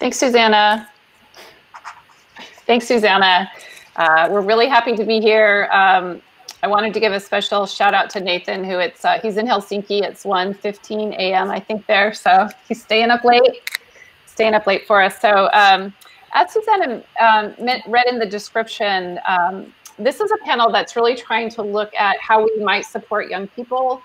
Thanks, Susanna. Thanks, Susanna. We're really happy to be here. I wanted to give a special shout out to Nathan, who he's in Helsinki. It's 1:15 a.m. I think there, so he's staying up late for us. So as Susanna read in the description, this is a panel that's really trying to look at how we might support young people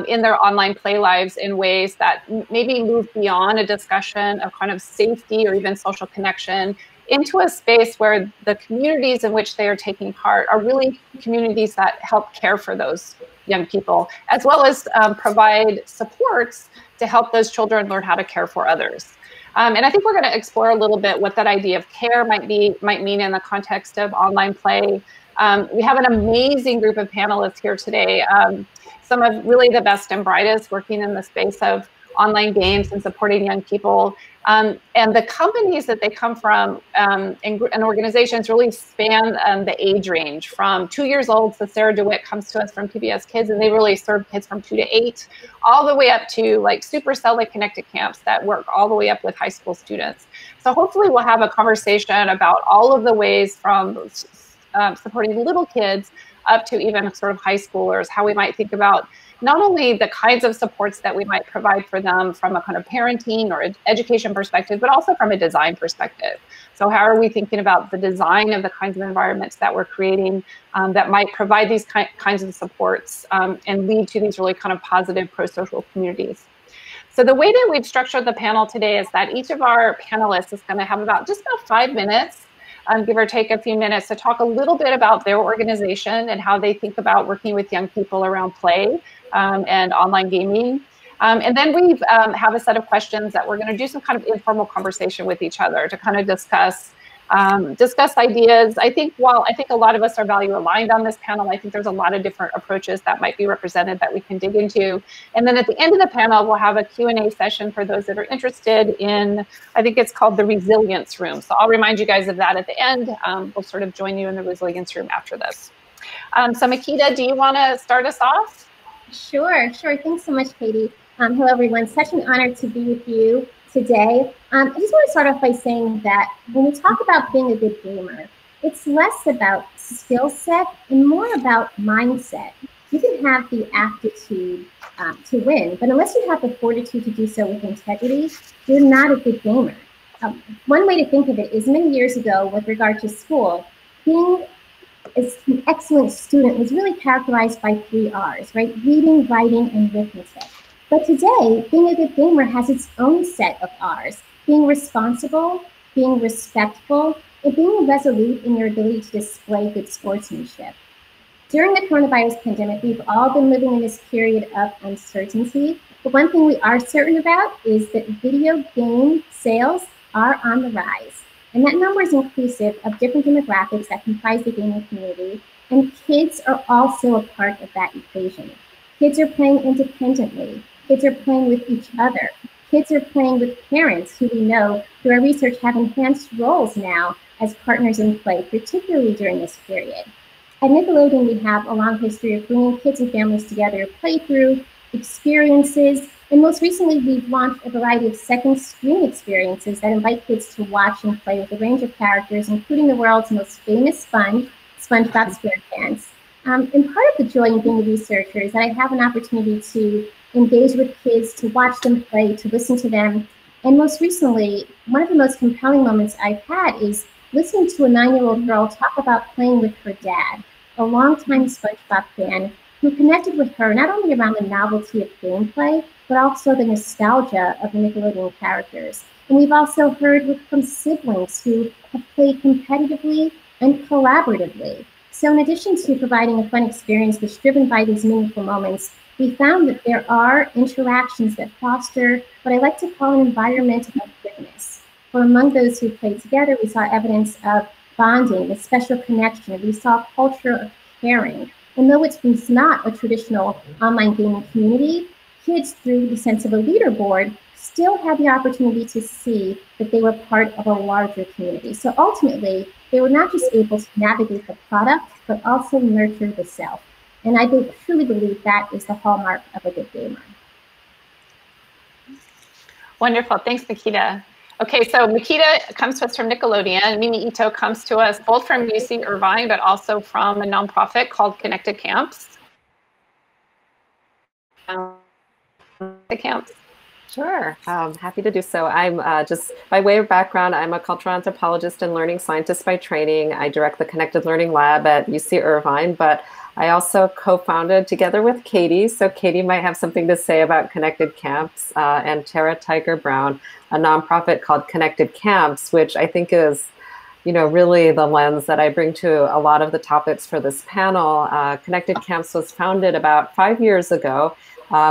in their online play lives in ways that maybe move beyond a discussion of kind of safety or even social connection into a space where the communities in which they are taking part are really communities that help care for those young people, as well as provide supports to help those children learn how to care for others. And I think we're going to explore a little bit what that idea of care might mean in the context of online play. We have an amazing group of panelists here today. Some of really the best and brightest working in the space of online games and supporting young people. And the companies that they come from and organizations really span the age range from 2 years old. So Sara DeWitt comes to us from PBS Kids, and they really serve kids from 2 to 8, all the way up to like Supercell, like connected camps that work all the way up with high school students. So hopefully we'll have a conversation about all of the ways from supporting little kids up to even sort of high schoolers, how we might think about not only the kinds of supports that we might provide for them from a kind of parenting or education perspective, but also from a design perspective. So how are we thinking about the design of the kinds of environments that we're creating that might provide these kinds of supports and lead to these really kind of positive pro-social communities? So the way that we've structured the panel today is that each of our panelists is going to have just about 5 minutes, give or take a few minutes, to talk a little bit about their organization and how they think about working with young people around play and online gaming. And then we have a set of questions that we're going to do some kind of informal conversation with each other to kind of discuss ideas. I think a lot of us are value aligned on this panel, I think there's a lot of different approaches that might be represented that we can dig into. And then at the end of the panel, we'll have a Q&A session for those that are interested in, I think it's called the resilience room. So I'll remind you guys of that at the end. We'll sort of join you in the resilience room after this. So Makeda, do you want to start us off? Sure. Thanks so much, Katie. Hello, everyone. Such an honor to be with you today. I just want to start off by saying that when we talk about being a good gamer, it's less about skill set and more about mindset. You can have the aptitude to win, but unless you have the fortitude to do so with integrity, you're not a good gamer. One way to think of it is many years ago with regard to school, being an excellent student was really characterized by 3 R's, right? Reading, writing, and arithmetic. But today, being a good gamer has its own set of R's. Being responsible, being respectful, and being resolute in your ability to display good sportsmanship. During the coronavirus pandemic, we've all been living in this period of uncertainty. But one thing we are certain about is that video game sales are on the rise. And that number is inclusive of different demographics that comprise the gaming community. And kids are also a part of that equation. Kids are playing independently. Kids are playing with each other. Kids are playing with parents who we know through our research have enhanced roles now as partners in play, particularly during this period. At Nickelodeon, we have a long history of bringing kids and families together to play through experiences. And most recently, we've launched a variety of second screen experiences that invite kids to watch and play with a range of characters, including the world's most famous sponge, SpongeBob SquarePants. And part of the joy in being a researcher is that I have an opportunity to engage with kids, to watch them play, to listen to them. And most recently, one of the most compelling moments I've had is listening to a 9-year-old girl talk about playing with her dad, a longtime SpongeBob fan, who connected with her not only around the novelty of gameplay, but also the nostalgia of the Nickelodeon characters. And we've also heard from siblings who have played competitively and collaboratively. So in addition to providing a fun experience that's driven by these meaningful moments, we found that there are interactions that foster what I like to call an environment of goodness. For among those who played together, we saw evidence of bonding, a special connection. We saw a culture of caring. And though it's not a traditional online gaming community, kids, through the sense of a leaderboard, still had the opportunity to see that they were part of a larger community. So ultimately, they were not just able to navigate the product, but also nurture the self. And I truly believe that is the hallmark of a good gamer. Wonderful. Thanks, Makeda. Okay, so Makeda comes to us from Nickelodeon. Mimi Ito comes to us both from UC Irvine, but also from a nonprofit called Connected Camps. Camps. Sure, happy to do so. I'm just, by way of background, I'm a cultural anthropologist and learning scientist by training. I direct the Connected Learning Lab at UC Irvine, but I also co-founded together with Katie, so Katie might have something to say about Connected Camps, and Tara Tiger Brown, a nonprofit called Connected Camps, which I think is, you know, really the lens that I bring to a lot of the topics for this panel. Connected Camps was founded about 5 years ago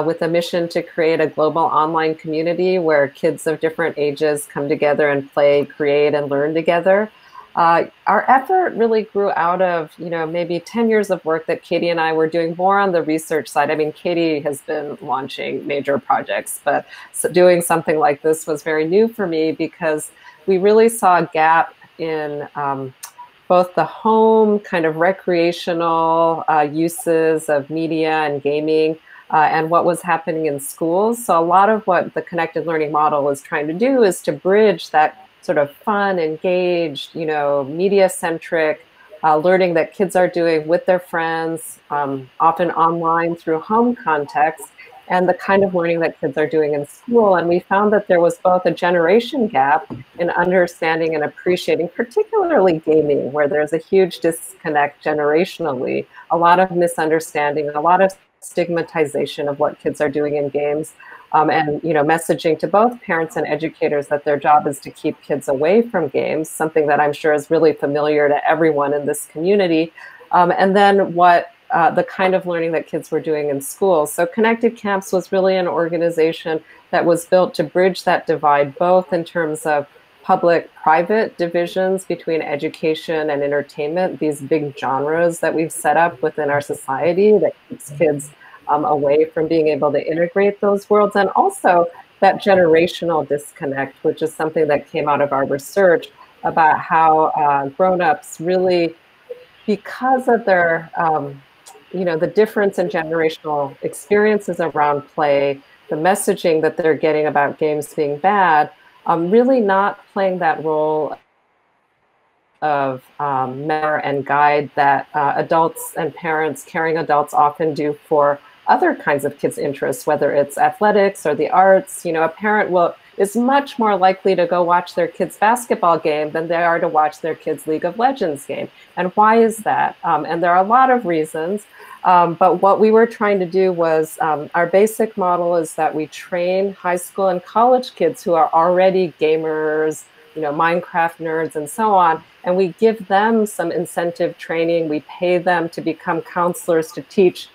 with a mission to create a global online community where kids of different ages come together and play, create, and learn together. Our effort really grew out of, you know, maybe 10 years of work that Katie and I were doing more on the research side. I mean, Katie has been launching major projects, but doing something like this was very new for me because we really saw a gap in both the home kind of recreational uses of media and gaming, and what was happening in schools. So a lot of what the connected learning model is trying to do is to bridge that sort of fun, engaged, you know, media-centric learning that kids are doing with their friends, often online through home context, and the kind of learning that kids are doing in school. And we found that there was both a generation gap in understanding and appreciating, particularly gaming, where there's a huge disconnect generationally, a lot of misunderstanding, a lot of stigmatization of what kids are doing in games, and, you know, messaging to both parents and educators that their job is to keep kids away from games, something that I'm sure is really familiar to everyone in this community. And then what the kind of learning that kids were doing in school. So Connected Camps was really an organization that was built to bridge that divide, both in terms of public-private divisions between education and entertainment, these big genres that we've set up within our society that keeps kids away from being able to integrate those worlds, and also that generational disconnect, which is something that came out of our research about how grown-ups really, because of their, you know, the difference in generational experiences around play, the messaging that they're getting about games being bad, really not playing that role of mentor and guide that adults and parents, caring adults often do for other kinds of kids' interests, whether it's athletics or the arts. You know, a parent is much more likely to go watch their kid's basketball game than they are to watch their kid's League of Legends game. And why is that? And there are a lot of reasons. But what we were trying to do was, our basic model is that we train high school and college kids who are already gamers, you know, Minecraft nerds and so on, and we give them some incentive training. We pay them to become counselors to teach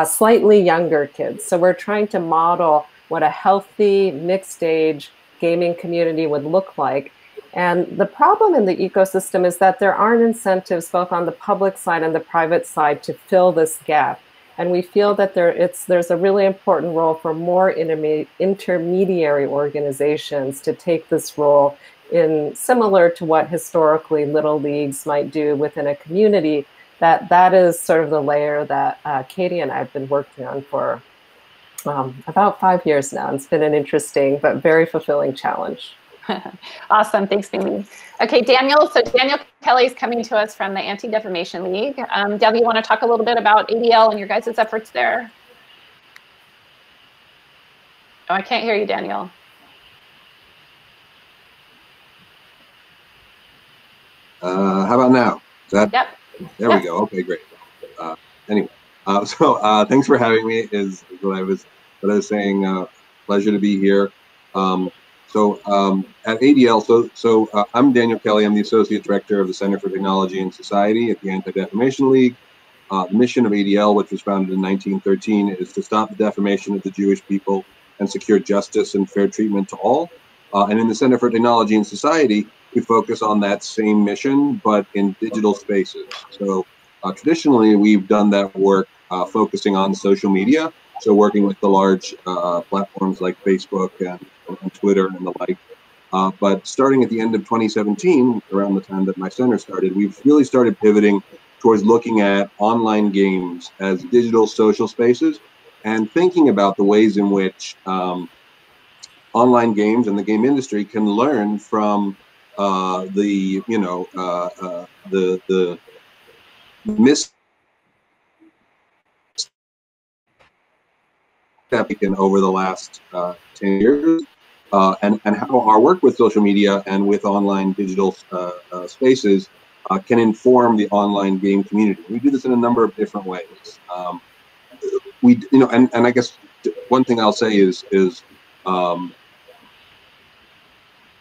slightly younger kids. So we're trying to model what a healthy, mixed age gaming community would look like. And the problem in the ecosystem is that there aren't incentives both on the public side and the private side to fill this gap. And we feel that there's a really important role for more intermediary organizations to take this role, in similar to what historically little leagues might do within a community. That is sort of the layer that Katie and I have been working on for about 5 years now. It's been an interesting but very fulfilling challenge. Awesome, thanks, Mimi. Okay, Daniel. So Daniel Kelley is coming to us from the Anti-Defamation League. Dev, you want to talk a little bit about ADL and your guys' efforts there? Oh, I can't hear you, Daniel. How about now? Is that? Yep. There we go. Okay, great. Anyway, so thanks for having me. Is what I was saying. Pleasure to be here. At ADL, I'm Daniel Kelley. I'm the Associate Director of the Center for Technology and Society at the Anti-Defamation League. The mission of ADL, which was founded in 1913, is to stop the defamation of the Jewish people and secure justice and fair treatment to all. And in the Center for Technology and Society, we focus on that same mission, but in digital spaces. So traditionally, we've done that work focusing on social media. So working with the large platforms like Facebook and Twitter and the like. But starting at the end of 2017, around the time that my center started, we've really started pivoting towards looking at online games as digital social spaces and thinking about the ways in which online games and the game industry can learn from the mis taken over the last 10 years, and how our work with social media and with online digital spaces can inform the online game community. We do this in a number of different ways. And I guess one thing I'll say is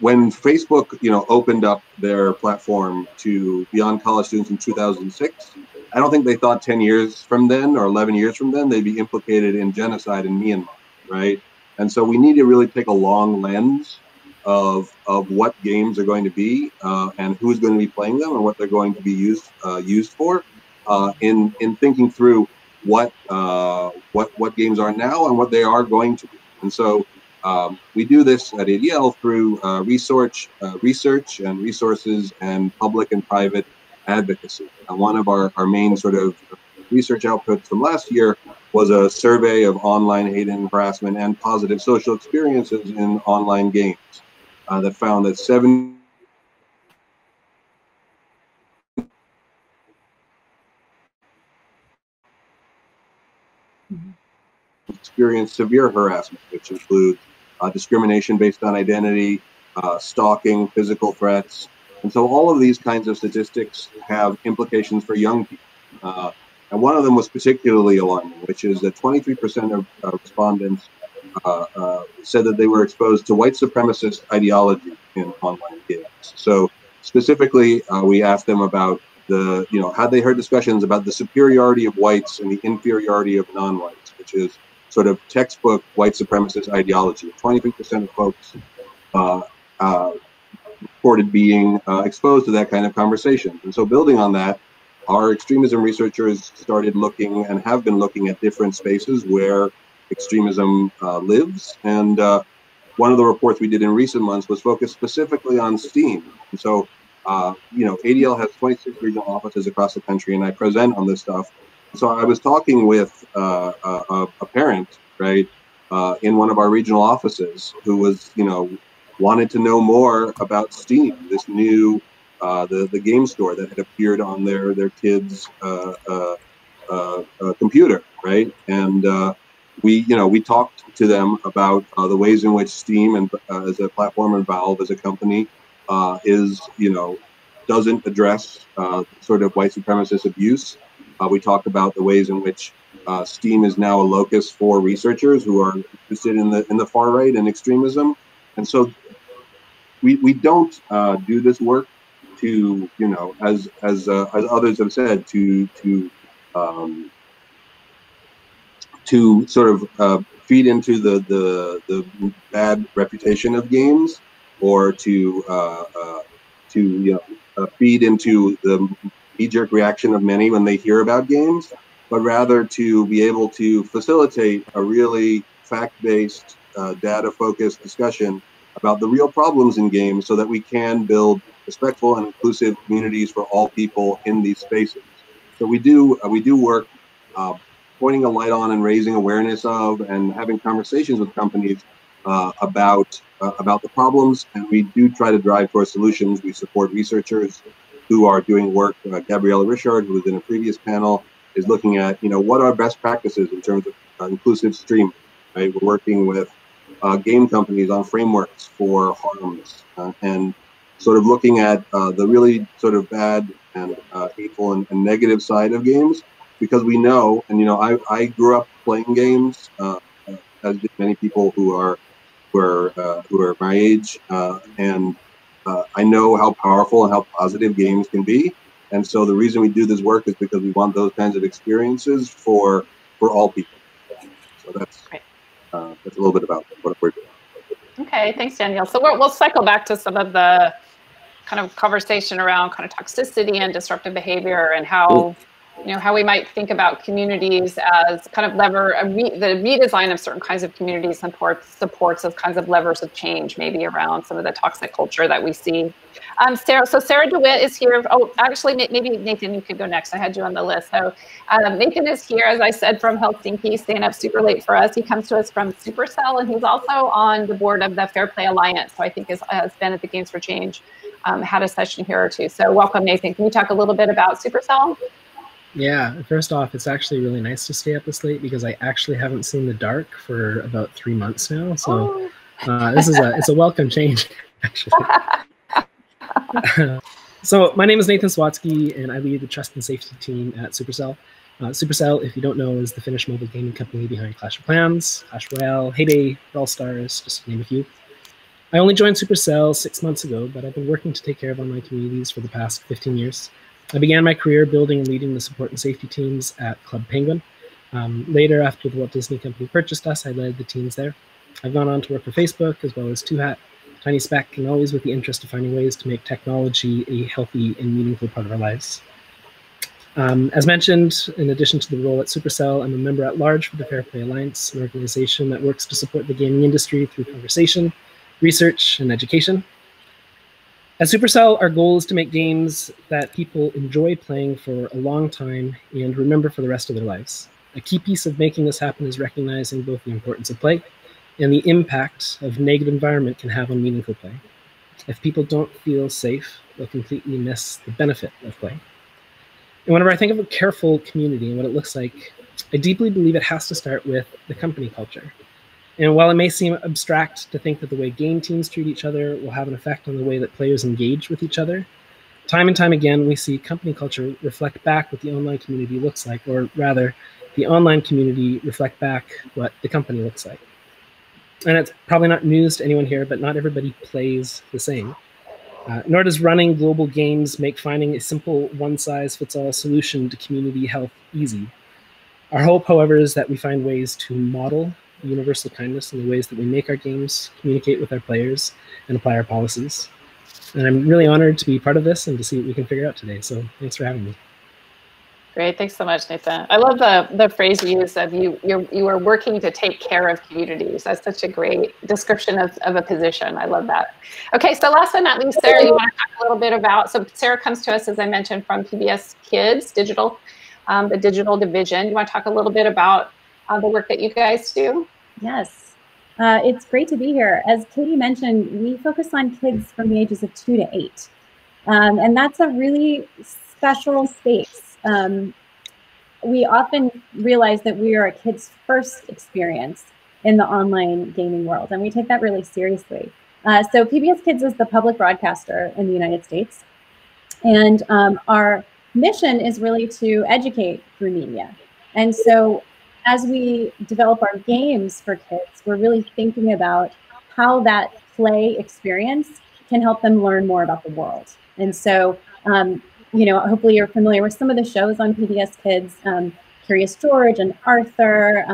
when Facebook, opened up their platform to beyond college students in 2006, I don't think they thought 10 years from then or 11 years from then they'd be implicated in genocide in Myanmar, right? And so we need to really take a long lens of what games are going to be and who's going to be playing them and what they're going to be used for in thinking through what games are now and what they are going to be. And so we do this at ADL through research and resources and public and private advocacy. One of our main sort of research outputs from last year was a survey of online hate and harassment and positive social experiences in online games that found that 7 experienced severe harassment, which includes discrimination based on identity, stalking, physical threats. And so all of these kinds of statistics have implications for young people. And one of them was particularly alarming, which is that 23% of respondents said that they were exposed to white supremacist ideology in online games. So specifically, we asked them about had they heard discussions about the superiority of whites and the inferiority of non-whites, which is sort of textbook white supremacist ideology. 23% of folks reported being exposed to that kind of conversation. And so building on that, our extremism researchers started looking and have been looking at different spaces where extremism lives. And one of the reports we did in recent months was focused specifically on Steam. And so, ADL has 26 regional offices across the country, and I present on this stuff. So I was talking with a parent, right, in one of our regional offices who was, wanted to know more about Steam, this new, the game store that had appeared on their kids' computer, right? And we talked to them about the ways in which Steam and as a platform and Valve as a company doesn't address sort of white supremacist abuse. We talked about the ways in which Steam is now a locus for researchers who are interested in the far right and extremism. And so we don't do this work to, as others have said, to sort of feed into the bad reputation of games, or to feed into the knee-jerk reaction of many when they hear about games, but rather to be able to facilitate a really fact-based, data-focused discussion about the real problems in games so that we can build respectful and inclusive communities for all people in these spaces. So we do work pointing a light on and raising awareness of and having conversations with companies about the problems, and we do try to drive towards solutions. We support researchers who are doing work. Gabriella Richard, who was in a previous panel, is looking at what are best practices in terms of inclusive streaming. Right, we're working with game companies on frameworks for harms and sort of looking at the really sort of bad and hateful and negative side of games, because we know, and I grew up playing games, as did many people who are my age, and I know how powerful and how positive games can be. And so the reason we do this work is because we want those kinds of experiences for all people. So that's a little bit about what we're doing. Okay, thanks, Daniel. So we'll cycle back to some of the kind of conversation around kind of toxicity and disruptive behavior and how how we might think about communities as kind of the redesign of certain kinds of community supports as kinds of levers of change, maybe around some of the toxic culture that we see. Sara DeWitt is here. Oh, actually, maybe Nathan, you could go next. I had you on the list. So Nathan is here, as I said, from Helsinki, staying up super late for us. He comes to us from Supercell, and he's also on the board of the Fair Play Alliance, so I think has been at the Games for Change, had a session here or two. So welcome, Nathan. Can you talk a little bit about Supercell? Yeah, first off, it's actually really nice to stay up this late because I actually haven't seen the dark for about 3 months now. So it's a welcome change, actually. So my name is Nathan Sawatzky, and I lead the trust and safety team at Supercell. Supercell, if you don't know, is the Finnish mobile gaming company behind Clash of Clans, Clash Royale, Heyday, Brawl Stars, just to name a few. I only joined Supercell 6 months ago, but I've been working to take care of online communities for the past 15 years. I began my career building and leading the support and safety teams at Club Penguin. Later, after the Walt Disney Company purchased us, I led the teams there. I've gone on to work for Facebook, as well as Two Hat, Tiny Speck, and always with the interest of finding ways to make technology a healthy and meaningful part of our lives. As mentioned, in addition to the role at Supercell, I'm a member at large for the Fair Play Alliance, an organization that works to support the gaming industry through conversation, research, and education. At Supercell, our goal is to make games that people enjoy playing for a long time and remember for the rest of their lives. A key piece of making this happen is recognizing both the importance of play and the impact of negative environment can have on meaningful play. If people don't feel safe, they'll completely miss the benefit of play. And whenever I think of a careful community and what it looks like, I deeply believe it has to start with the company culture. And while it may seem abstract to think that the way game teams treat each other will have an effect on the way that players engage with each other, time and time again, we see company culture reflect back what the online community looks like, or rather, the online community reflect back what the company looks like. And it's probably not news to anyone here, but not everybody plays the same. Nor does running global games make finding a simple one-size-fits-all solution to community health easy. Our hope, however, is that we find ways to model universal kindness in the ways that we make our games, communicate with our players, and apply our policies. And I'm really honored to be part of this and to see what we can figure out today. So thanks for having me. Great, thanks so much, Nathan. I love the phrase you use of you are working to take care of communities. That's such a great description of a position. I love that. Okay, so last but not least, Sara, you want to talk a little bit about, so Sara comes to us, as I mentioned, from PBS Kids Digital, the digital division. You want to talk a little bit about the work that you guys do? Yes, it's great to be here. As Katie mentioned, we focus on kids from the ages of 2 to 8. And that's a really special space. We often realize that we are a kid's first experience in the online gaming world, and we take that really seriously. So PBS Kids is the public broadcaster in the United States, and our mission is really to educate through media. And so as we develop our games for kids, we're really thinking about how that play experience can help them learn more about the world. And so, you know, hopefully you're familiar with some of the shows on PBS Kids, Curious George and Arthur,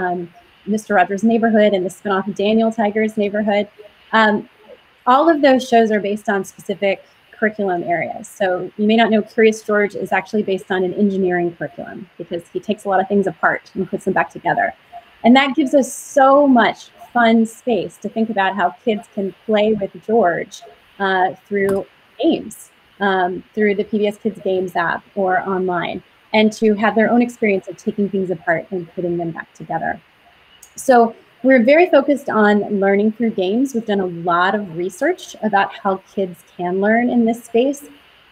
Mr. Rogers' Neighborhood, and the spinoff Daniel Tiger's Neighborhood. All of those shows are based on specific curriculum areas. So you may not know Curious George is actually based on an engineering curriculum because he takes a lot of things apart and puts them back together. And that gives us so much fun space to think about how kids can play with George through games, through the PBS Kids Games app or online, and to have their own experience of taking things apart and putting them back together. So we're very focused on learning through games. We've done a lot of research about how kids can learn in this space.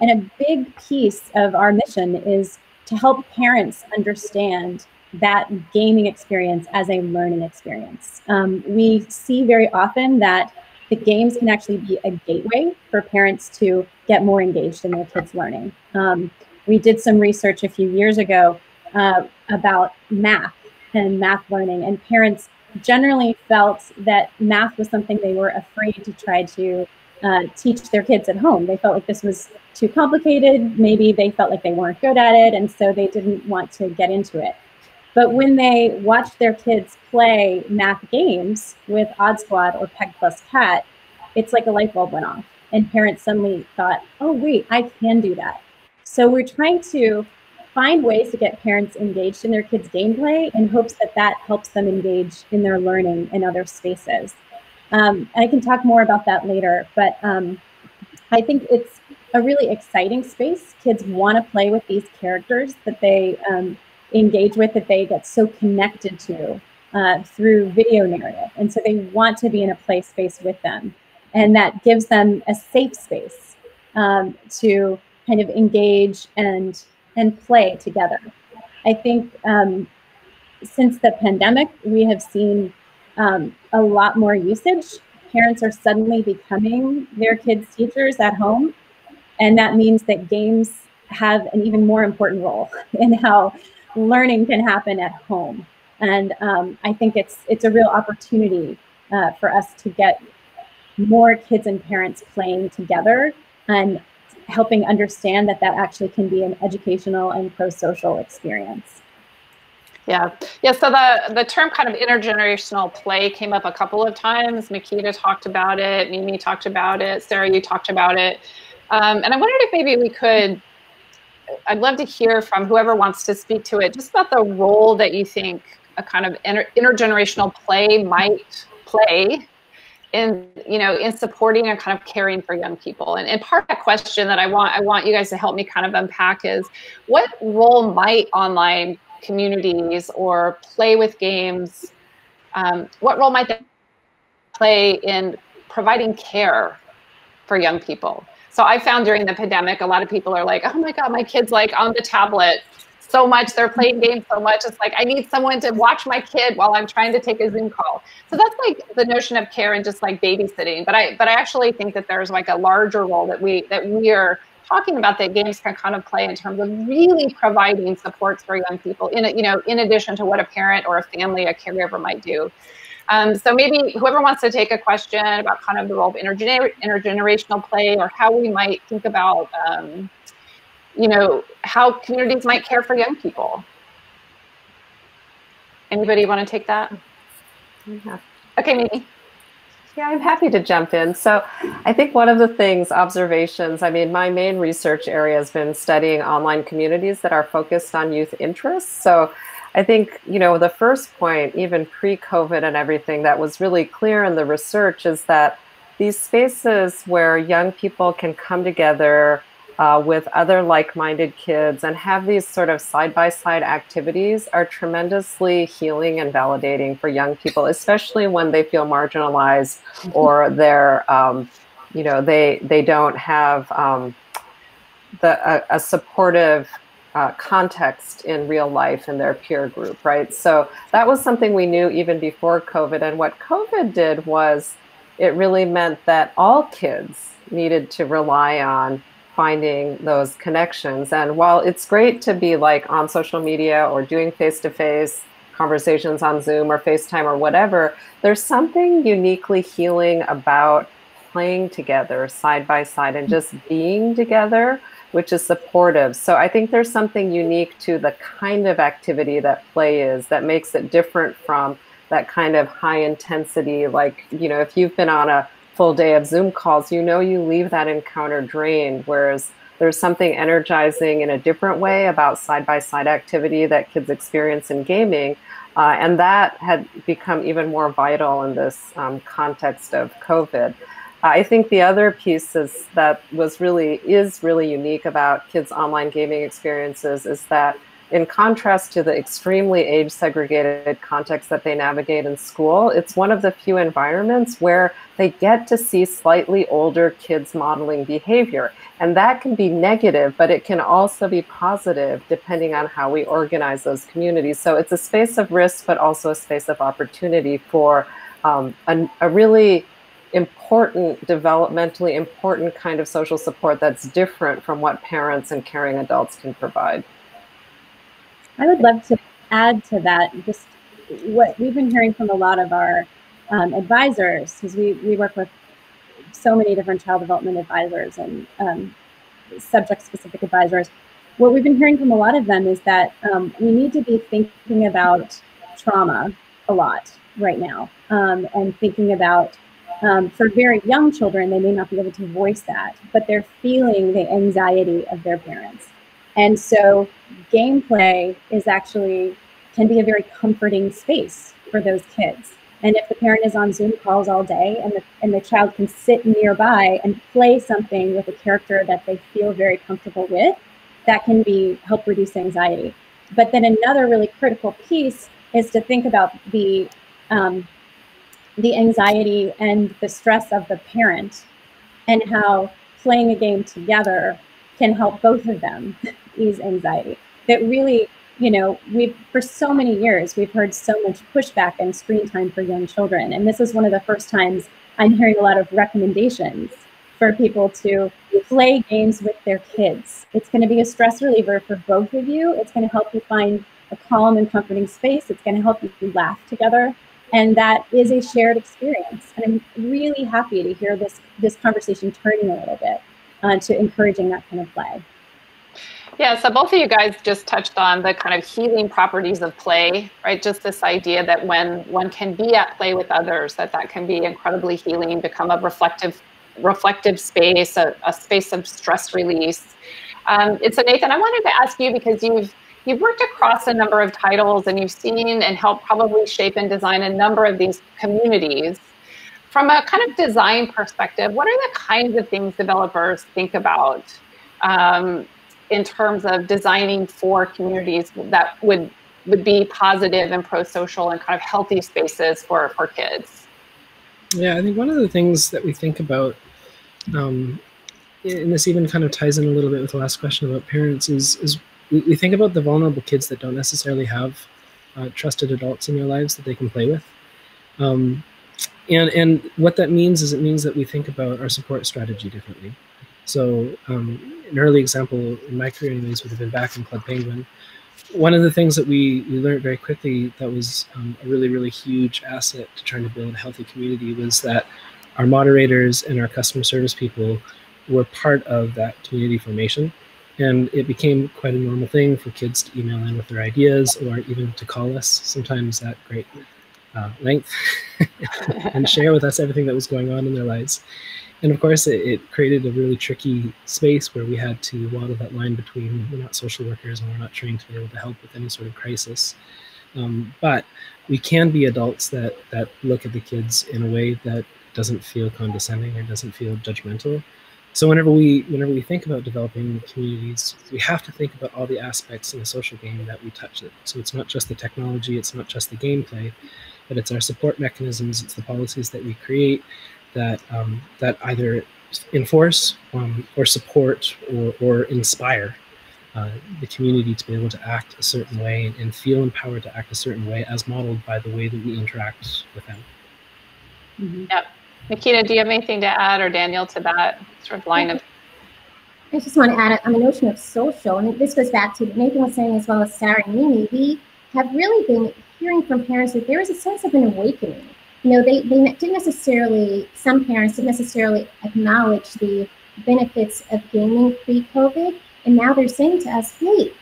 And a big piece of our mission is to help parents understand that gaming experience as a learning experience. We see very often that the games can actually be a gateway for parents to get more engaged in their kids' learning. We did some research a few years ago about math and math learning, and parents generally felt that math was something they were afraid to try to teach their kids at home. They felt like this was too complicated. Maybe they felt like they weren't good at it, and so they didn't want to get into it. But when they watched their kids play math games with Odd Squad or Peg Plus Cat, it's like a light bulb went off, and parents suddenly thought, oh, wait, I can do that. So we're trying to find ways to get parents engaged in their kids' gameplay in hopes that that helps them engage in their learning in other spaces. I can talk more about that later, but I think it's a really exciting space. Kids want to play with these characters that they engage with, that they get so connected to through video narrative. And so they want to be in a play space with them. And that gives them a safe space to kind of engage and play together. I think since the pandemic, we have seen a lot more usage. Parents are suddenly becoming their kids' teachers at home. And that means that games have an even more important role in how learning can happen at home. And I think it's a real opportunity for us to get more kids and parents playing together and helping understand that that actually can be an educational and pro-social experience. Yeah. So the term kind of intergenerational play came up a couple of times. Makeda talked about it. Mimi talked about it. Sara, you talked about it. And I wondered if maybe we could, I'd love to hear from whoever wants to speak to it, just about the role that you think a kind of intergenerational play might play in, in supporting and kind of caring for young people. And part of that question that I want you guys to help me kind of unpack is, what role might online communities or play with games, what role might they play in providing care for young people? So I found during the pandemic, a lot of people are like, oh my God, my kid's like on the tablet so much, they're playing games so much. It's like, I need someone to watch my kid while I'm trying to take a Zoom call. So that's like the notion of care and just like babysitting. But I actually think that there's like a larger role that we are talking about that games can kind of play in terms of really providing supports for young people in addition to what a parent or a family, a caregiver might do. So maybe whoever wants to take a question about kind of the role of intergenerational play, or how we might think about, how communities might care for young people. Anybody want to take that? Yeah. Okay, Mimi. Yeah, I'm happy to jump in. So I think one of the observations, my main research area has been studying online communities that are focused on youth interests. So I think, the first point, even pre-COVID and everything, that was really clear in the research is that these spaces where young people can come together with other like-minded kids and have these sort of side-by-side activities are tremendously healing and validating for young people, especially when they feel marginalized or they're, they don't have a supportive context in real life in their peer group, right? So that was something we knew even before COVID. And what COVID did was it really meant that all kids needed to rely on finding those connections. And while it's great to be like on social media or doing face-to-face conversations on Zoom or FaceTime or whatever, there's something uniquely healing about playing together side by side and just being together, which is supportive. So I think there's something unique to the kind of activity that play is that makes it different from that kind of high intensity, like, if you've been on a full day of Zoom calls, you leave that encounter drained, whereas there's something energizing in a different way about side-by-side activity that kids experience in gaming. And that had become even more vital in this context of COVID. I think the other piece that is really unique about kids' online gaming experiences is that, in contrast to the extremely age-segregated context that they navigate in school, it's one of the few environments where they get to see slightly older kids modeling behavior. And that can be negative, but it can also be positive depending on how we organize those communities. So it's a space of risk, but also a space of opportunity for a really important, developmentally important kind of social support that's different from what parents and caring adults can provide. I would love to add to that just what we've been hearing from a lot of our advisors, because we work with so many different child development advisors and subject-specific advisors. What we've been hearing from a lot of them is that we need to be thinking about trauma a lot right now, and thinking about, for very young children, they may not be able to voice that, but they're feeling the anxiety of their parents. And so gameplay can be a very comforting space for those kids. And if the parent is on Zoom calls all day and the child can sit nearby and play something with a character that they feel very comfortable with, that can help reduce anxiety. But then another really critical piece is to think about the anxiety and the stress of the parent, and how playing a game together can help both of them ease anxiety. That really, for so many years, we've heard so much pushback and screen time for young children. And this is one of the first times I'm hearing a lot of recommendations for people to play games with their kids. It's going to be a stress reliever for both of you. It's going to help you find a calm and comforting space. It's going to help you laugh together. And that is a shared experience. And I'm really happy to hear this conversation turning a little bit to encouraging that kind of play. Yeah, so both of you guys just touched on the kind of healing properties of play, right? Just this idea that when one can be at play with others, that can be incredibly healing, become a reflective space, a space of stress release. So Nathan, I wanted to ask you, because you've worked across a number of titles and you've seen and helped probably shape and design a number of these communities. From a kind of design perspective, what are the kinds of things developers think about in terms of designing for communities that would be positive and pro-social and kind of healthy spaces for kids? Yeah, I think one of the things that we think about, and this even kind of ties in a little bit with the last question about parents, is we think about the vulnerable kids that don't necessarily have trusted adults in their lives that they can play with. And what that means is it means that we think about our support strategy differently. So an early example in my career anyways would have been back in Club Penguin. One of the things that we learned very quickly that was a really, really huge asset to trying to build a healthy community was that our moderators and our customer service people were part of that community formation. And it became quite a normal thing for kids to email in with their ideas or even to call us, sometimes at great length, and share with us everything that was going on in their lives. And of course, it created a really tricky space where we had to waddle that line between we're not social workers and we're not trained to be able to help with any sort of crisis. But we can be adults that look at the kids in a way that doesn't feel condescending or doesn't feel judgmental. So whenever we think about developing communities, we have to think about all the aspects in a social game that we touch it. So it's not just the technology, it's not just the gameplay, but it's our support mechanisms, it's the policies that we create that either enforce or support or inspire the community to be able to act a certain way and feel empowered to act a certain way as modeled by the way that we interact with them. Mm-hmm. Yep. Makeda, do you have anything to add, or Daniel, to that sort of line of? I just want to add on the notion of social, and this goes back to what Nathan was saying as well as Sara and Mimi. We have really been hearing from parents that there is a sense of an awakening. They didn't necessarily, some parents didn't necessarily acknowledge the benefits of gaming pre-COVID, and now they're saying to us, hey,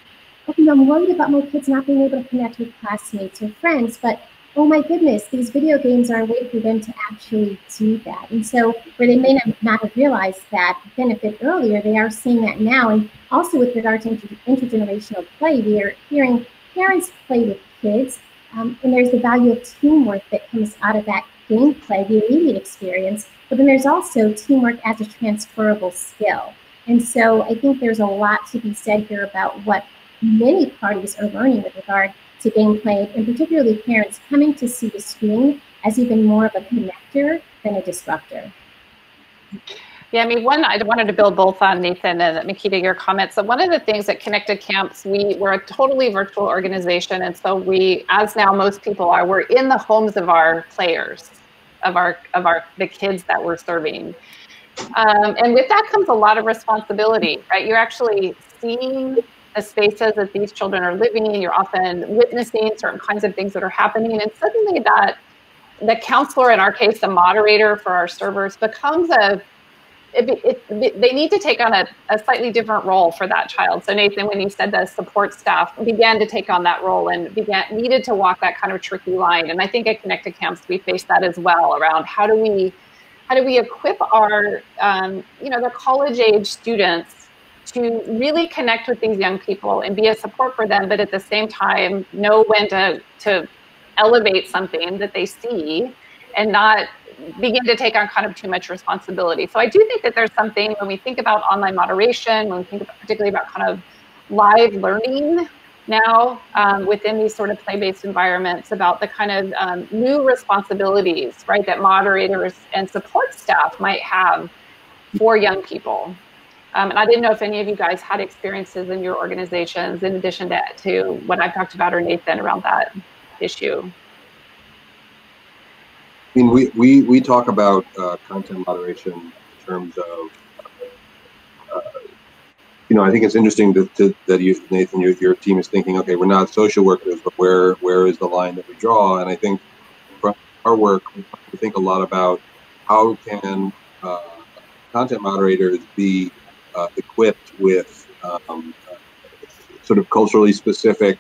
I'm worried about my kids not being able to connect with classmates or friends, but oh my goodness, these video games are a way for them to actually do that. And so where they may not have realized that benefit earlier, they are seeing that now. And also with regard to intergenerational play, we are hearing parents play with kids, and there's the value of teamwork that comes out of that gameplay, the immediate experience, but then there's also teamwork as a transferable skill. And so I think there's a lot to be said here about what many parties are learning with regard to gameplay, and particularly parents coming to see the screen as even more of a connector than a disruptor. Yeah, I mean, I wanted to build both on Nathan and Makeda, your comments. So one of the things at Connected Camps, we're a totally virtual organization, and so we, as now most people are, we're in the homes of our players, of the kids that we're serving. And with that comes a lot of responsibility, right? You're actually seeing the spaces that these children are living in. You're often witnessing certain kinds of things that are happening, and suddenly that the counselor, in our case, the moderator for our servers, becomes they need to take on a slightly different role for that child. So Nathan, when you said the support staff began to take on that role and needed to walk that kind of tricky line. And I think at Connected Camps, we face that as well around how do we equip our, the college age students to really connect with these young people and be a support for them, but at the same time know when to elevate something that they see and not begin to take on kind of too much responsibility. So I do think that there's something when we think about online moderation, when we think particularly about kind of live learning now within these sort of play-based environments, about the kind of new responsibilities, right, that moderators and support staff might have for young people. And I didn't know if any of you guys had experiences in your organizations in addition to what I've talked about, or Nathan, around that issue. I mean, we talk about content moderation in terms of, I think it's interesting that you, Nathan, your team is thinking, okay, we're not social workers, but where is the line that we draw? And I think from our work, we think a lot about how can content moderators be equipped with sort of culturally specific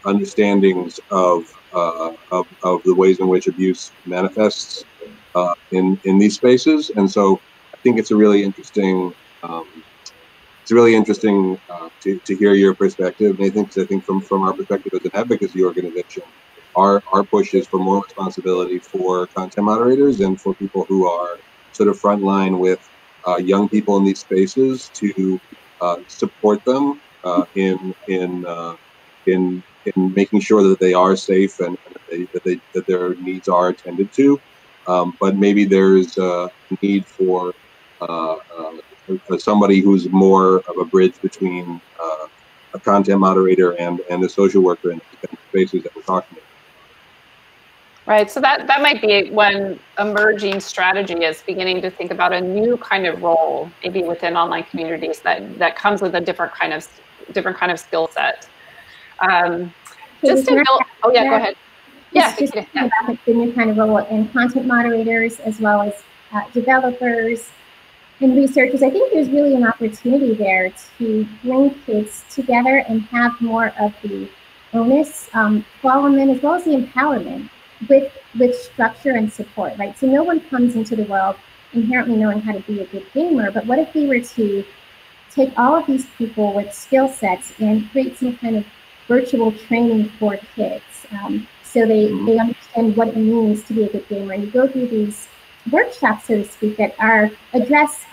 understandings of the ways in which abuse manifests in these spaces. And so I think it's a really interesting to hear your perspective, Nathan, because I think from our perspective as an advocacy organization, our push is for more responsibility for content moderators and for people who are sort of frontline with young people in these spaces to support them in making sure that they are safe and that their needs are attended to. But maybe there's a need for somebody who's more of a bridge between a content moderator and a social worker in the spaces that we're talking about. Right, so that might be one emerging strategy, is beginning to think about a new kind of role, maybe within online communities that comes with a different kind of skill set. Just to build, go ahead. Yeah, just about the new kind of role in content moderators as well as developers and researchers. I think there's really an opportunity there to bring kids together and have more of the onus fall on them, as well as the empowerment with structure and support, right? So no one comes into the world inherently knowing how to be a good gamer, but what if we were to take all of these people with skill sets and create some kind of virtual training for kids, so they understand what it means to be a good gamer. And you go through these workshops, so to speak, that address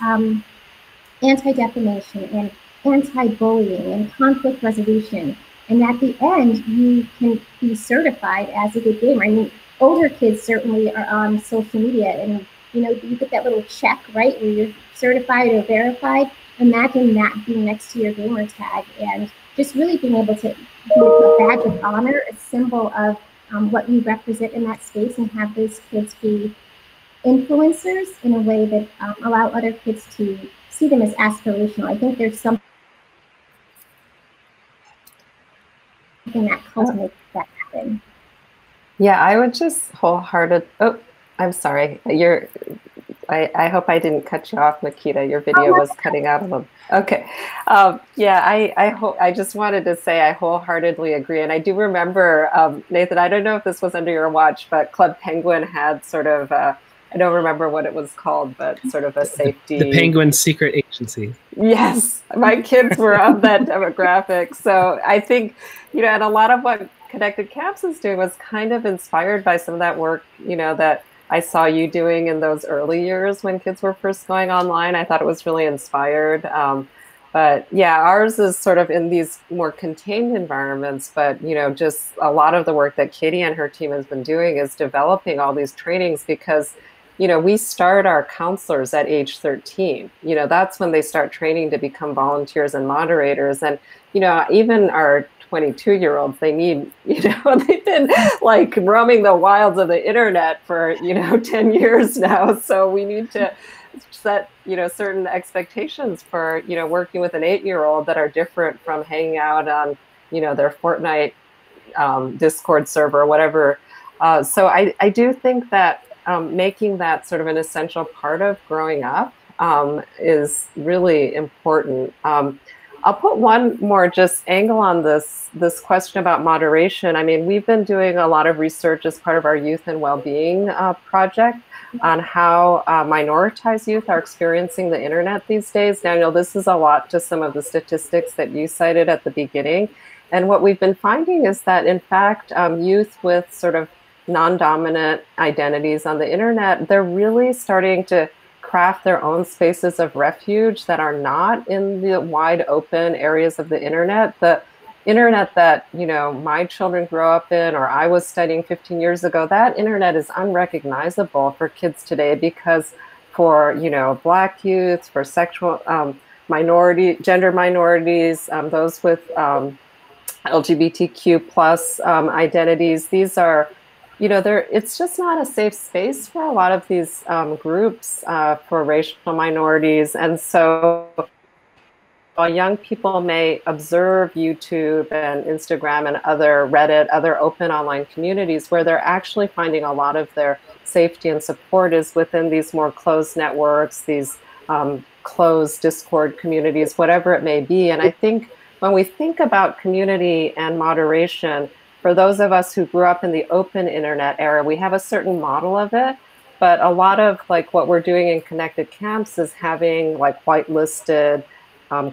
anti-defamation and anti-bullying and conflict resolution. And at the end, you can be certified as a good gamer. I mean, older kids certainly are on social media, and you get that little check, right, where you're certified or verified. Imagine that being next to your gamer tag, and just really being able to do a badge of honor, a symbol of what you represent in that space, and have those kids be influencers in a way that allow other kids to see them as aspirational. I think there's something that cultivates that happen. Yeah, I would just I'm sorry. I hope I didn't cut you off, Makeda. Your video was cutting out a little. Okay. I just wanted to say I wholeheartedly agree. And I do remember, Nathan, I don't know if this was under your watch, but Club Penguin had sort of, I don't remember what it was called, but sort of a safety. The Penguin Secret Agency. Yes, my kids were of that demographic. So I think, and a lot of what Connected Camps is doing was kind of inspired by some of that work, that I saw you doing in those early years when kids were first going online. I thought it was really inspired. But yeah, ours is sort of in these more contained environments, but just a lot of the work that Katie and her team has been doing is developing all these trainings, because we start our counselors at age 13. That's when they start training to become volunteers and moderators. And, even our 22-year-olds, they need, they've been like roaming the wilds of the internet for, 10 years now. So we need to set, certain expectations for, working with an 8-year-old that are different from hanging out on, their Fortnite Discord server or whatever. So I do think that making that sort of an essential part of growing up is really important. I'll put one more just angle on this question about moderation. I mean, we've been doing a lot of research as part of our youth and well-being project on how minoritized youth are experiencing the internet these days. Daniel, this is a lot to some of the statistics that you cited at the beginning. And what we've been finding is that, in fact, youth with sort of non-dominant identities on the internet, they're really starting to craft their own spaces of refuge that are not in the wide open areas of the internet. The internet that, you know, my children grew up in, or I was studying 15 years ago, that internet is unrecognizable for kids today, because for, you know, Black youth, for sexual gender minorities, those with LGBTQ plus identities, these are, you know, it's just not a safe space for a lot of these groups for racial minorities. And so while young people may observe YouTube and Instagram and other Reddit, other open online communities, where they're actually finding a lot of their safety and support is within these more closed networks, these closed Discord communities, whatever it may be. And I think when we think about community and moderation, for those of us who grew up in the open internet era, we have a certain model of it, but a lot of like what we're doing in Connected Camps is having like whitelisted,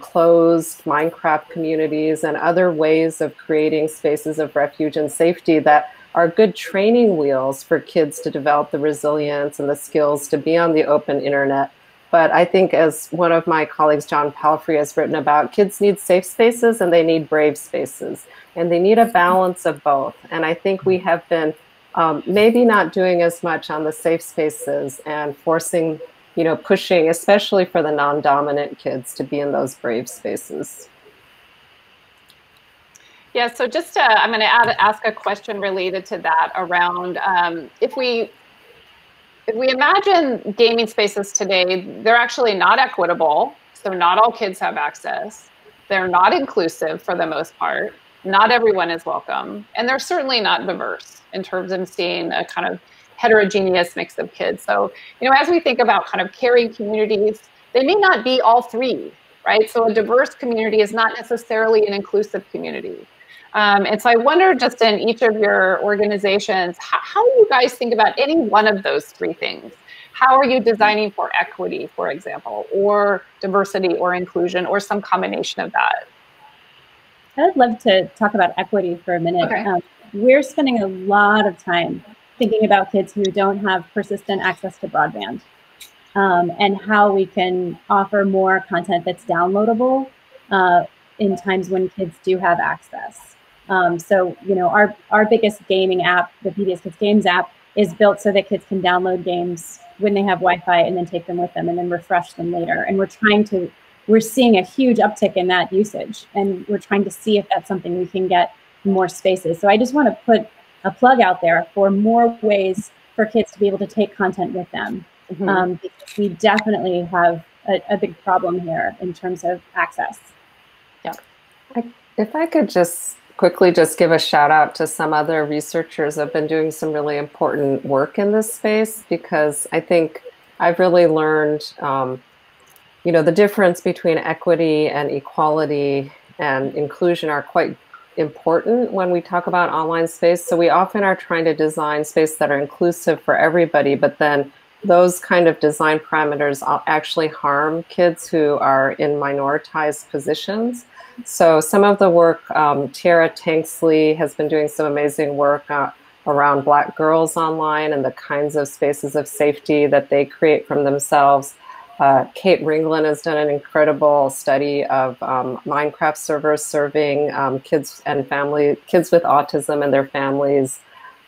closed Minecraft communities and other ways of creating spaces of refuge and safety that are good training wheels for kids to develop the resilience and the skills to be on the open internet. But I think, as one of my colleagues, John Palfrey, has written about, kids need safe spaces and they need brave spaces. And they need a balance of both. And I think we have been maybe not doing as much on the safe spaces and forcing, you know, pushing, especially for the non-dominant kids, to be in those brave spaces. Yeah, so just I'm going to ask a question related to that around if we imagine gaming spaces today, they're actually not equitable. So not all kids have access. They're not inclusive for the most part. Not everyone is welcome. And they're certainly not diverse in terms of seeing a kind of heterogeneous mix of kids. So, you know, as we think about kind of caring communities, they may not be all three, right? So a diverse community is not necessarily an inclusive community. And so I wonder, just in each of your organizations, how do you guys think about any one of those three things? How are you designing for equity, for example, or diversity or inclusion, or some combination of that? I'd love to talk about equity for a minute. Okay. We're spending a lot of time thinking about kids who don't have persistent access to broadband, and how we can offer more content that's downloadable in times when kids do have access. So, you know, our biggest gaming app, the PBS Kids Games app, is built so that kids can download games when they have Wi-Fi and then take them with them and then refresh them later. And we're seeing a huge uptick in that usage, and we're trying to see if that's something we can get more spaces. So I just want to put a plug out there for more ways for kids to be able to take content with them. Mm-hmm. Because we definitely have a big problem here in terms of access. Yeah. If I could just quickly just give a shout out to some other researchers who have been doing some really important work in this space, because I think I've really learned, you know, the difference between equity and equality and inclusion are quite important when we talk about online space. So we often are trying to design space that are inclusive for everybody, but then those kind of design parameters actually harm kids who are in minoritized positions. So some of the work, Tiara Tanksley has been doing some amazing work around Black girls online and the kinds of spaces of safety that they create from themselves. Kate Ringland has done an incredible study of Minecraft servers serving kids with autism and their families.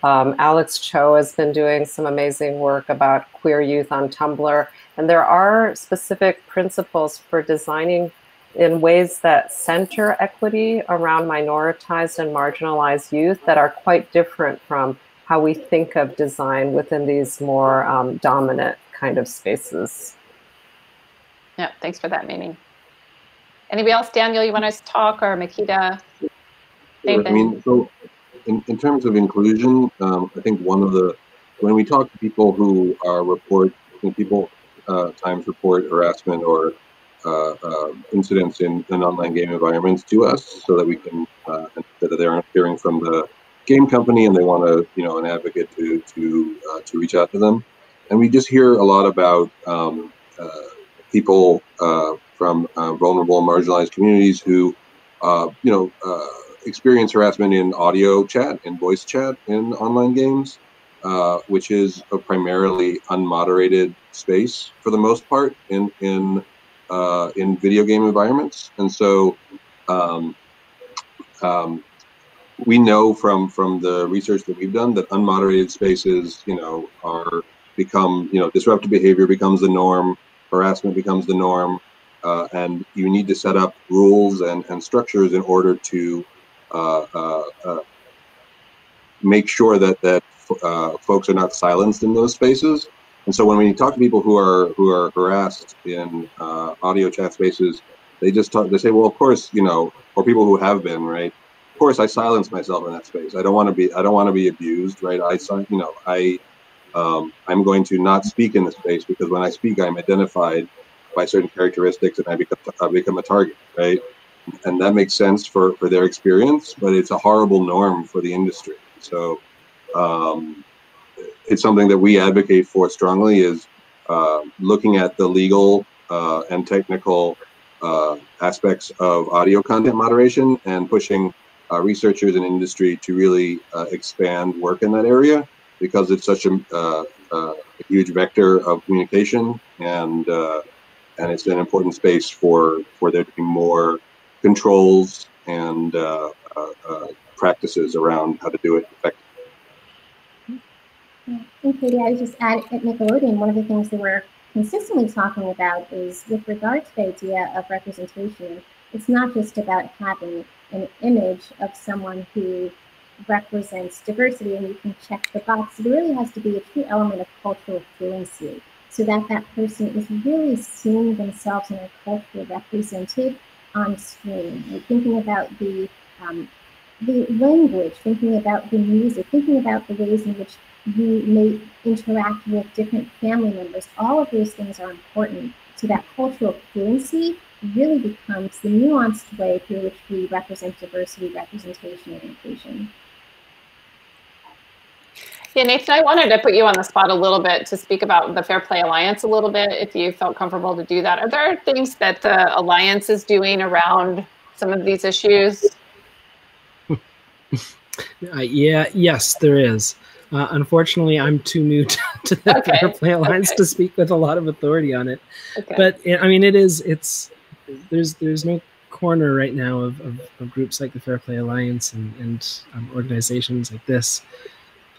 Alex Cho has been doing some amazing work about queer youth on Tumblr. And there are specific principles for designing in ways that center equity around minoritized and marginalized youth that are quite different from how we think of design within these more dominant kind of spaces. Yeah, thanks for that, Mimi. Anybody else? Daniel, you want us to talk, or Makeda? Sure. I mean, so in terms of inclusion, I think when we talk to people who report harassment or incidents in an online game environments to us, so that we can that they aren't hearing from the game company and they want to, you know, an advocate to reach out to them. And we just hear a lot about people from vulnerable, marginalized communities who, you know, experience harassment in audio chat and voice chat in online games, which is a primarily unmoderated space for the most part in video game environments. And so we know from the research that we've done that unmoderated spaces, you know, become, you know, disruptive behavior becomes the norm, harassment becomes the norm, and you need to set up rules and structures in order to make sure that folks are not silenced in those spaces. And so when we talk to people who are harassed in audio chat spaces, they say, well, of course, you know, or people who have been, right? Of course, I silence myself in that space. I don't want to be abused, right? I'm going to not speak in the space, because when I speak, I'm identified by certain characteristics and I become a target, right? And that makes sense for their experience, but it's a horrible norm for the industry. So it's something that we advocate for strongly, is looking at the legal and technical aspects of audio content moderation and pushing researchers and industry to really expand work in that area, because it's such a huge vector of communication, and it's an important space for there to be more controls and practices around how to do it effectively. And Katie, I would just add, at Nickelodeon, one of the things that we're consistently talking about is, with regard to the idea of representation, it's not just about having an image of someone who represents diversity and you can check the box. It really has to be a true element of cultural fluency, so that that person is really seeing themselves and their culture represented on screen. And thinking about the language, thinking about the music, thinking about the ways in which you may interact with different family members, all of those things are important, so that cultural fluency really becomes the nuanced way through which we represent diversity, representation, and inclusion. Yeah, Nathan, I wanted to put you on the spot a little bit to speak about the Fair Play Alliance a little bit, if you felt comfortable to do that. Are there things that the Alliance is doing around some of these issues? Yes, there is. Unfortunately, I'm too new to the Fair Play Alliance to speak with a lot of authority on it. Okay. But I mean, there's no corner right now of groups like the Fair Play Alliance and organizations like this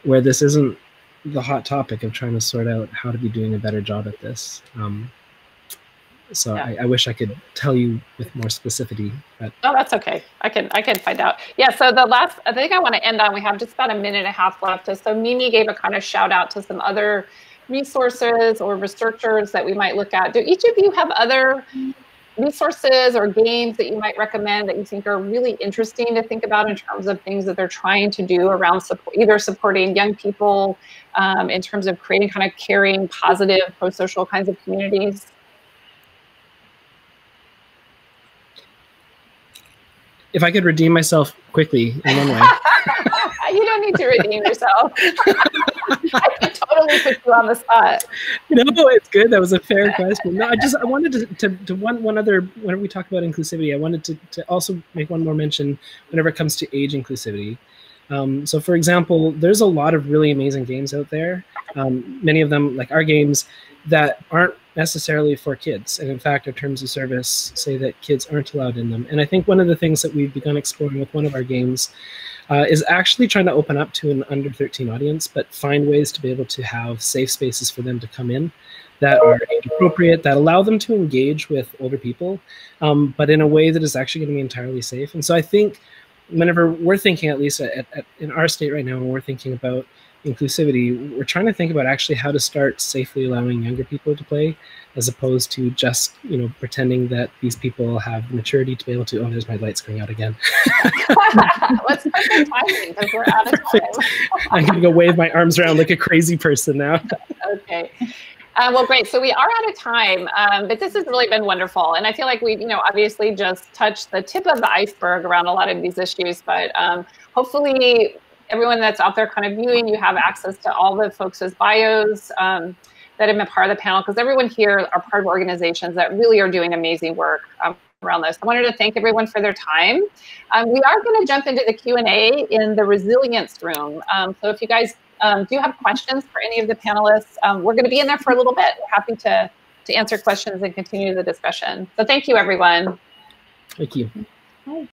where this isn't the hot topic of trying to sort out how to be doing a better job at this. So yeah. I wish I could tell you with more specificity. But. Oh, that's okay. I can find out. Yeah. So the last thing I want to end on, we have just about a minute and a half left. So Mimi gave a kind of shout out to some other resources or researchers that we might look at. Do each of you have other resources or games that you might recommend that you think are really interesting to think about in terms of things that they're trying to do around either supporting young people in terms of creating kind of caring, positive, pro-social kinds of communities? If I could redeem myself quickly in one way. You don't need to redeem yourself. I could totally put you on the spot. No, it's good. That was a fair question. No, I wanted to one other, whenever we talk about inclusivity, I wanted to also make one more mention whenever it comes to age inclusivity. So for example, there's a lot of really amazing games out there. Many of them, like our games, that aren't necessarily for kids. And in fact, our terms of service say that kids aren't allowed in them. And I think one of the things that we've begun exploring with one of our games is actually trying to open up to an under 13 audience, but find ways to be able to have safe spaces for them to come in that are age appropriate, that allow them to engage with older people, but in a way that is actually going to be entirely safe. And so I think whenever we're thinking, at least in our state right now, when we're thinking about inclusivity, we're trying to think about actually how to start safely allowing younger people to play, as opposed to just, pretending that these people have maturity to be able to, oh, there's my lights going out again. What's perfect timing, because we're out of time. I'm going to go wave my arms around like a crazy person now. Okay. Well, great. So we are out of time, but this has really been wonderful. And I feel like we've, obviously just touched the tip of the iceberg around a lot of these issues, but hopefully everyone that's out there kind of viewing, you have access to all the folks' bios that have been part of the panel, because everyone here are part of organizations that really are doing amazing work around this. I wanted to thank everyone for their time. We are going to jump into the Q&A in the resilience room. So if you guys do you have questions for any of the panelists? We're going to be in there for a little bit. We're happy to answer questions and continue the discussion. So thank you, everyone. Thank you. Bye.